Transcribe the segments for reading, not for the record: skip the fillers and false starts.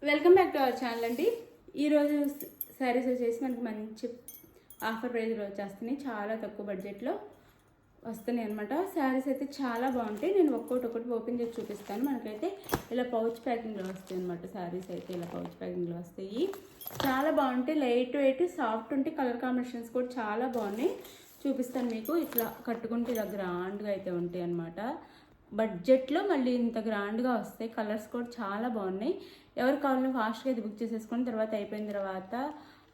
Welcome back to our channel అండి. ఈరోజు శారీస్ వచ్చేసి మనకి మంచి ఆఫర్ ప్రైస్లో వచ్చేస్తున్నాయి. చాలా తక్కువ బడ్జెట్లో వస్తున్నాయి అనమాట. శారీస్ అయితే చాలా బాగుంటాయి. నేను ఒక్కొక్కటి ఓపెన్ చేసి చూపిస్తాను. మనకైతే ఇలా పౌచ్ ప్యాకింగ్లో వస్తాయి అనమాట. శారీస్ అయితే ఇలా పౌచ్ ప్యాకింగ్లో వస్తాయి. చాలా బాగుంటాయి. లైట్ వెయిట్, సాఫ్ట్ ఉంటాయి. కలర్ కాంబినేషన్స్ కూడా చాలా బాగున్నాయి. చూపిస్తాను మీకు. ఇట్లా కట్టుకుంటే ఇలా గ్రాండ్గా అయితే ఉంటాయి అనమాట. బడ్జెట్లో మళ్ళీ ఇంత గ్రాండ్గా వస్తాయి. కలర్స్ కూడా చాలా బాగున్నాయి. ఎవరు కావాలో ఫాస్ట్గా ఇది బుక్ చేసేసుకొని తర్వాత అయిపోయిన తర్వాత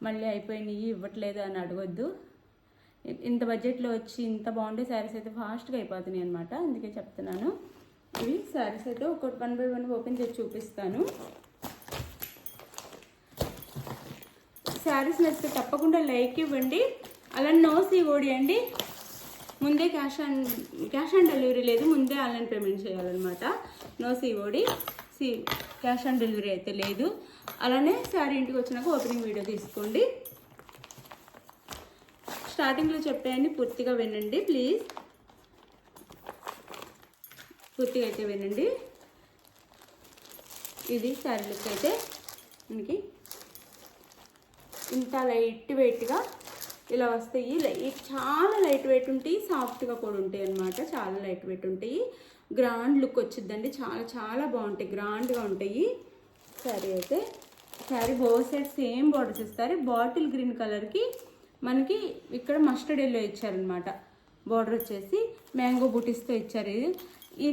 మళ్ళీ అయిపోయినాయి ఇవ్వట్లేదు అని అడగొద్దు. ఇంత బడ్జెట్లో వచ్చి ఇంత బాగుండే శారీస్ అయితే ఫాస్ట్గా అయిపోతున్నాయి అనమాట. అందుకే చెప్తున్నాను. ఇవి శారీస్ అయితే ఒక్కొక్కటి 1 by 1 ఓపెన్ చేసి చూపిస్తాను. శారీస్ నచ్చితే తప్పకుండా లైక్ ఇవ్వండి. అలా నో COD అండి. ముందే క్యాష్ ఆన్ డెలివరీ లేదు. ముందే ఆన్లైన్ పేమెంట్ చేయాలన్నమాట. No COD. Cash on delivery అయితే లేదు. అలానే శారీ ఇంటికి వచ్చినాక ఓపెనింగ్ వీడియో తీసుకోండి. స్టార్టింగ్లో చెప్పాయని పూర్తిగా వినండి ప్లీజ్. పూర్తిగా అయితే వినండి. ఇది శారీ లుక్ అయితే మనకి ఇంత లైట్ వెయిట్గా ఇలా వస్తాయి. చాలా లైట్ వెయిట్ ఉంటాయి. సాఫ్ట్గా కూడా ఉంటాయి అన్నమాట. చాలా లైట్ వెయిట్ ఉంటాయి. గ్రాండ్ లుక్ వచ్చిందండి. చాలా చాలా బాగుంటాయి. గ్రాండ్గా ఉంటాయి. శారీ అయితే sari both side same borders ఇస్తారు. బాటిల్ గ్రీన్ కలర్కి మనకి ఇక్కడ మస్టర్డ్ ఎల్లో ఇచ్చారనమాట. బార్డర్ వచ్చేసి మ్యాంగో బూటీస్తో ఇచ్చారు. ఇది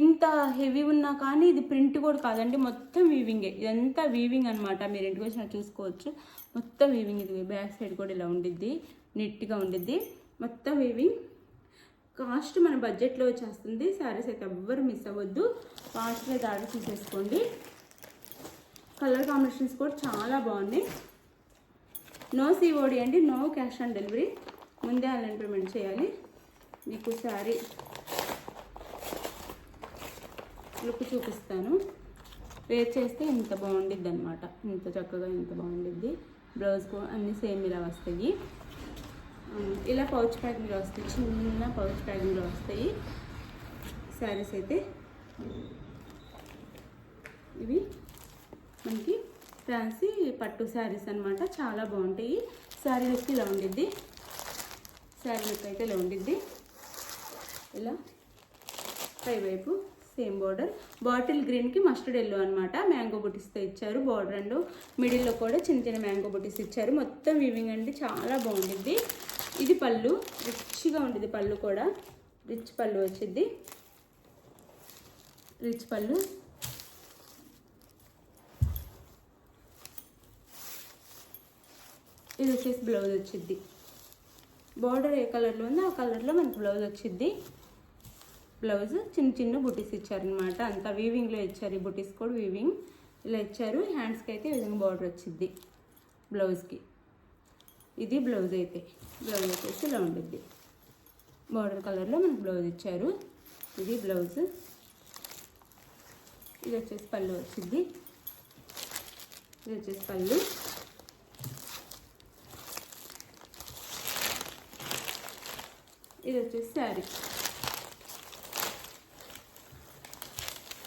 ఇంత హెవీ ఉన్నా కానీ ఇది ప్రింట్ కూడా కాదండి. మొత్తం వీవింగే. ఇదంతా వీవింగ్ అనమాట. మీరు ఇంటికి వచ్చినా చూసుకోవచ్చు. మొత్తం వీవింగ్. ఇది బ్యాక్ సైడ్ కూడా ఇలా ఉండిద్ది. నీట్గా ఉండిద్ది. మొత్తం వీవింగ్. కాస్ట్ మన బడ్జెట్లో వచ్చేస్తుంది. శారీస్ అయితే ఎవ్వరు మిస్ అవ్వద్దు. ఫాస్ట్గా ఆర్డర్ తీసేసుకోండి. కలర్ కాంబినేషన్స్ కూడా చాలా బాగున్నాయి. నో COD అండి. No cash on delivery. ముందే ఆన్లైన్ పేమెంట్ చేయాలి. మీకు శారీ లుక్ చూపిస్తాను. వేర్ చేస్తే ఇంత బాగుండిద్ది అనమాట. ఇంత చక్కగా ఇంత బాగుండిద్ది. బ్లౌజ్ అన్నీ సేమ్ ఇలా వస్తాయి. ఇలా పౌచ్ ప్యాకింగ్లో వస్తాయి. చిన్న పౌచ్ ప్యాకింగ్లో వస్తాయి శారీస్ అయితే. ఇవి మనకి ఫ్యాన్సీ పట్టు శారీస్ అనమాట. చాలా బాగుంటాయి. శారీ లుక్ ఇలా ఉండిద్ది. శారీ లుక్ అయితే ఇలా ఉండిద్ది. ఇలా పై వైపు సేమ్ బార్డర్. బాటిల్ గ్రీన్కి మస్టర్డ్ ఎల్లో అనమాట. మ్యాంగో బుటీస్తో ఇచ్చారు బార్డర్. అండ్ మిడిల్లో కూడా చిన్న చిన్న మ్యాంగో బుటీస్ ఇచ్చారు. మొత్తం వీవింగ్ అండి. చాలా బాగుండిద్ది. ఇది పళ్ళు. రిచ్గా ఉండిద్ది. పళ్ళు కూడా రిచ్ పళ్ళు వచ్చింది. రిచ్ పళ్ళు. ఇది వచ్చేసి బ్లౌజ్ వచ్చింది. బార్డర్ ఏ కలర్లో ఉందో ఆ కలర్లో మనకు బ్లౌజ్ వచ్చింది. బ్లౌజ్ చిన్న చిన్న బుటీస్ ఇచ్చారనమాట. అంతా వీవింగ్లో ఇచ్చారు. ఈ బుటీస్ కూడా వీవింగ్ ఇలా ఇచ్చారు. హ్యాండ్స్కి అయితే ఈ విధంగా బార్డర్ వచ్చింది బ్లౌజ్కి. ఇది బ్లౌజ్ అయితే. బ్లౌజ్ వచ్చేసి ఇలా ఉండిద్ది. బార్డర్ కలర్లో మనకు బ్లౌజ్ ఇచ్చారు. ఇది బ్లౌజ్. ఇది వచ్చేసి పళ్ళు వచ్చింది. ఇది వచ్చేసి పళ్ళు. ఇది వచ్చేసి శారీ.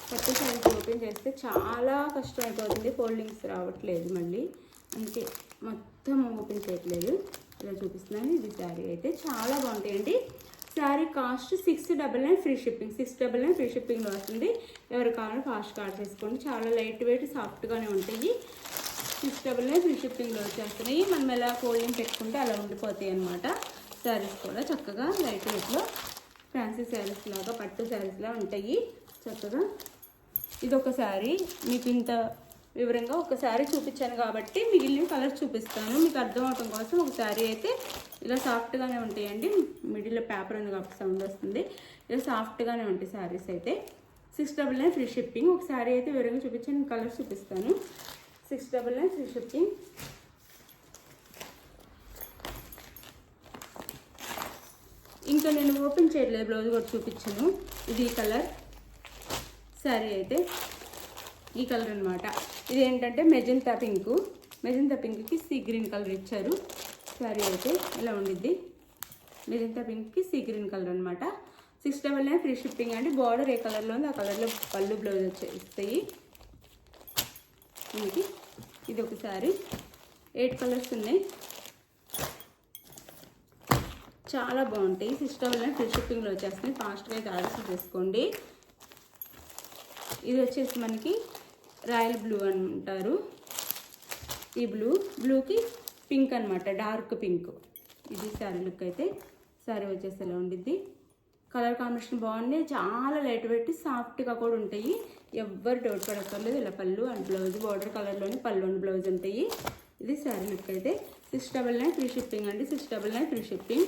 పట్టు శారీస్ ఓపెన్ చేస్తే చాలా కష్టం అయిపోతుంది. ఫోల్డింగ్స్ రావట్లేదు మళ్ళీ. అందుకే మొత్తం ఓపెన్ చేయట్లేదు. ఇలా చూపిస్తున్నాను. ఇది శారీ అయితే చాలా బాగుంటాయండి. Sari cost 699 free shipping. 699 free షిప్పింగ్లో వస్తుంది. ఎవరు కావాలో ఫాస్ట్ ఆర్డర్ చేసుకోండి. చాలా లైట్ వెయిట్, సాఫ్ట్గానే ఉంటాయి. 699 ఫ్రీ షిప్పింగ్లో వచ్చేస్తున్నాయి. మనం ఎలా ఫోల్డింగ్ పెట్టుకుంటే అలా ఉండిపోతాయి అన్నమాట. శారీస్ కూడా చక్కగా లైట్ వెయిట్లో ఫ్యాన్సీ శారీస్ లాగా పట్టు శారీస్లా ఉంటాయి చక్కగా. ఇది ఒక శారీ. మీకు ఇంత వివరంగా ఒక శారీ చూపించాను కాబట్టి మిగిలిన కలర్స్ చూపిస్తాను. మీకు అర్థం అవడం కోసం ఒక శారీ అయితే ఇలా సాఫ్ట్గానే ఉంటాయండి. మిడిల్లో పేపర్ ఉంది కాబట్టి సౌండ్ వస్తుంది. ఇలా సాఫ్ట్గానే ఉంటాయి శారీస్ అయితే. 699 ఫ్రీ షిప్పింగ్. ఒక శారీ అయితే వివరంగా చూపించాను. కలర్స్ చూపిస్తాను. 699 ఫ్రీ షిప్పింగ్. ఇంకా నేను ఓపెన్ చేయట్లేదు. బ్లౌజ్ కూడా చూపించాను. ఇది కలర్ శారీ అయితే ఈ కలర్ అనమాట. ఇది ఏంటంటే మెజంతా పింక్. మెజంతా పింక్కి సీ గ్రీన్ కలర్ ఇచ్చారు. శారీ అయితే ఇలా ఉండిద్ది. మెజంతా పింక్కి సీ గ్రీన్ కలర్ అనమాట. 699 ఫ్రీ షిప్పింగ్ అండి. బార్డర్ ఏ కలర్లో ఉంది ఆ కలర్లో పళ్ళు బ్లౌజ్ వచ్చేస్తాయి. మనకి ఇది ఒక శారీ, 8 కలర్స్ ఉన్నాయి, చాలా బాగుంటాయి. సిస్టంలో ఫ్రీ షిప్పింగ్లో వచ్చేస్తున్నాయి. ఫాస్ట్గా అయితే ఆర్డర్ చేసుకోండి. ఇది వచ్చేసి మనకి రాయల్ బ్లూ అంటారు. ఈ బ్లూకి పింక్ అనమాట, డార్క్ పింక్. ఇది శారీ లుక్ అయితే. శారీ వచ్చేసి ఎలా ఉండిద్ది, కలర్ కాంబినేషన్ బాగుంది, చాలా లైట్ వెయిట్, సాఫ్ట్గా కూడా ఉంటాయి. ఎవ్వరు డౌట్ పడక్కర్లేదు. ఇలా పళ్ళు అండ్ బ్లౌజ్ బార్డర్ కలర్లోని పళ్ళు అండ్ బ్లౌజ్ ఉంటాయి. ఇది శారీ లుక్ అయితే. 699 ఫ్రీ షిప్పింగ్ అండి. 699 ఫ్రీ షిప్పింగ్.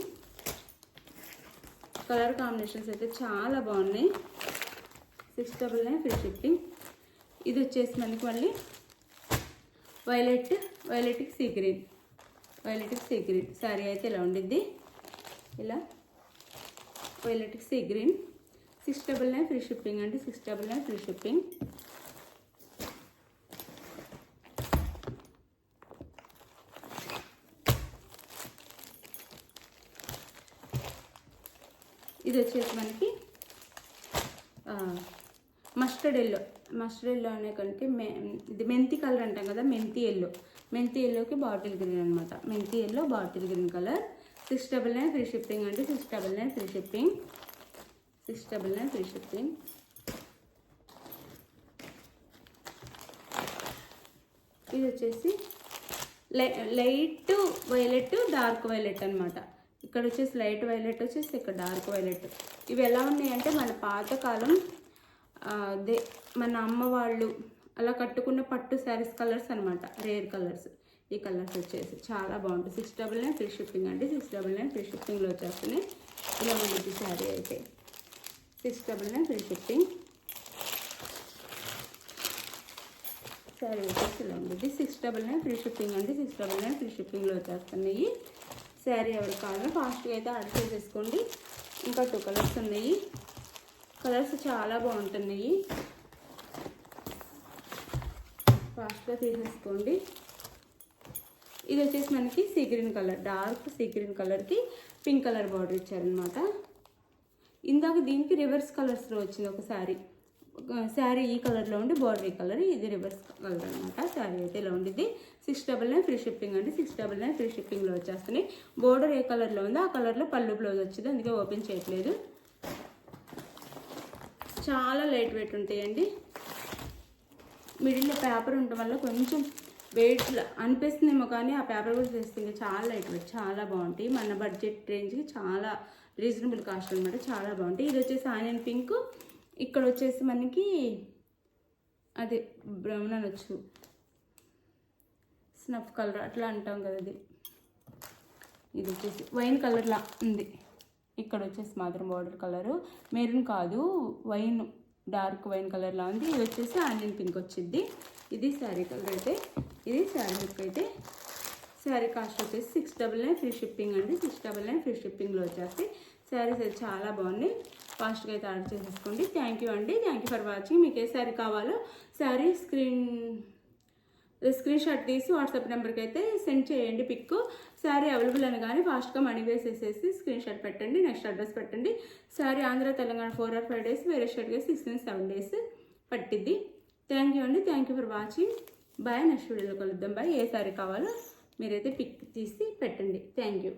కలర్ కాంబినేషన్స్ అయితే చాలా బాగున్నాయి. 699 ఫ్రీ షిప్పింగ్. ఇది వచ్చేసి మనకి మళ్ళీ వైలెట్కి సీ గ్రీన్ శారీ అయితే ఇలా ఉండిద్ది. ఇలా వైలెట్కి సీ గ్రీన్. 699 ఫ్రీ షిప్పింగ్ అండి. 699 ఫ్రీ షిప్పింగ్. ఇది వచ్చేసి మనకి మస్టర్డ్ ఎల్లో అనే కనుక ఇది మెంతి కలర్ అంటాం కదా, మెంతి ఎల్లోకి బాటిల్ గ్రీన్ అనమాట. మెంతి yellow bottle green colour. 699 free shipping అండి. 699 ఫ్రీ షిప్పింగ్. 699 free shipping. ఇది వచ్చేసి లైట్ వైలెట్, డార్క్ వైలెట్ అనమాట. ఇక్కడ వచ్చేసి లైట్ వైలెట్ వచ్చేసి ఇక్కడ డార్క్ వైలెట్. ఇవి ఎలా ఉన్నాయంటే మన పాతకాలం అదే మన అమ్మ వాళ్ళు అలా కట్టుకున్న పట్టు శారీస్ కలర్స్ అనమాట, రేర్ కలర్స్. ఈ కలర్స్ వచ్చేసి చాలా బాగుంటుంది. 699 ఫ్రీ షిప్పింగ్ అండి. 699 ఫ్రీ షిప్పింగ్లో వచ్చేస్తున్నాయి. ఇలా ఉంటుంది శారీ అయితే. 699 ఫ్రీ షిప్పింగ్. శారీ వచ్చేసి ఇలా ఉంటుంది. 699 ఫ్రీ షిప్పింగ్ అండి. 699 ఫ్రీ షిప్పింగ్లో వచ్చేస్తున్నాయి. శారీ ఎవరు కావాలో ఫాస్ట్గా అయితే ఆర్డర్ చేసేసుకోండి. ఇంకా 2 కలర్స్ ఉన్నాయి. కలర్స్ చాలా బాగుంటున్నాయి, ఫాస్ట్గా తీసేసుకోండి. ఇది వచ్చేసి మనకి see green colour, dark sea green కలర్కి పింక్ కలర్ బార్డర్ ఇచ్చారనమాట. ఇందాక దీనికి రివర్స్ కలర్స్లో వచ్చింది ఒక శారీ ఈ కలర్లో ఉండి బార్డర్ ఈ కలర్, ఇది రివర్స్ కలర్ అనమాట. శారీ అయితే ఇలా ఉండిద్ది. 699 ఫ్రీ షిప్పింగ్ అండి. 699 ఫ్రీ షిప్పింగ్లో వచ్చేస్తున్నాయి. బోర్డర్ ఏ కలర్లో ఉందో ఆ కలర్లో పళ్ళు బ్లౌజ్ వచ్చింది, అందుకే ఓపెన్ చేయట్లేదు. చాలా లైట్ వెయిట్ ఉంటాయండి. మిడిల్లో పేపర్ ఉండటం వల్ల కొంచెం వెయిట్ అనిపిస్తుందేమో, కానీ ఆ పేపర్ కూడా చేస్తుంది. చాలా లైట్ వెయిట్, చాలా బాగుంటాయి. మన బడ్జెట్ రేంజ్కి చాలా రీజనబుల్ కాస్ట్ అనమాట. చాలా బాగుంటాయి. ఇది వచ్చేసి ఆనియన్ పింక్, ఇక్కడ వచ్చేసి మనకి అదే బ్రౌన్ అనొచ్చు, స్నఫ్ కలర్ అట్లా అంటాం కదా. ఇది వచ్చేసి వైన్ కలర్లా ఉంది. ఇక్కడ వచ్చేసి మాత్రం బార్డర్ కలరు మెరూన్ కాదు, వైన్, డార్క్ వైన్ కలర్లా ఉంది. ఇది వచ్చేసి ఆనియన్ పింక్ వచ్చింది. ఇది శారీ కలర్ అయితే. ఇది శారీ లుక్ అయితే. శారీ కాస్ట్ వచ్చేసి 699 ఫ్రీ షిప్పింగ్ అండి. 699 ఫ్రీ షిప్పింగ్లో వచ్చేసి శారీస్ అయితే చాలా బాగున్నాయి. ఫాస్ట్గా అయితే ఆర్డర్ చేసేసుకోండి. థ్యాంక్ యూ అండి. Thank you for watching. మీకు ఏ శారీ కావాలో శారీ స్క్రీన్ షాట్ తీసి వాట్సాప్ నెంబర్కి అయితే సెండ్ చేయండి. పిక్ శారీ అవైలబుల్ అని కానీ ఫాస్ట్గా మనీ వేసేసేసి స్క్రీన్ షాట్ పెట్టండి. నెక్స్ట్ అడ్రస్ పెట్టండి. శారీ ఆంధ్ర తెలంగాణ 4 or 5 days, వేరే స్టేట్గా 6 to 7 days పట్టిద్ది. థ్యాంక్ యూ అండి. Thank you for watching. Bye. Next వీడియోలో కలుద్దాం. బాయ్. ఏ శారీ కావాలో మీరైతే పిక్ తీసి పెట్టండి. Thank you.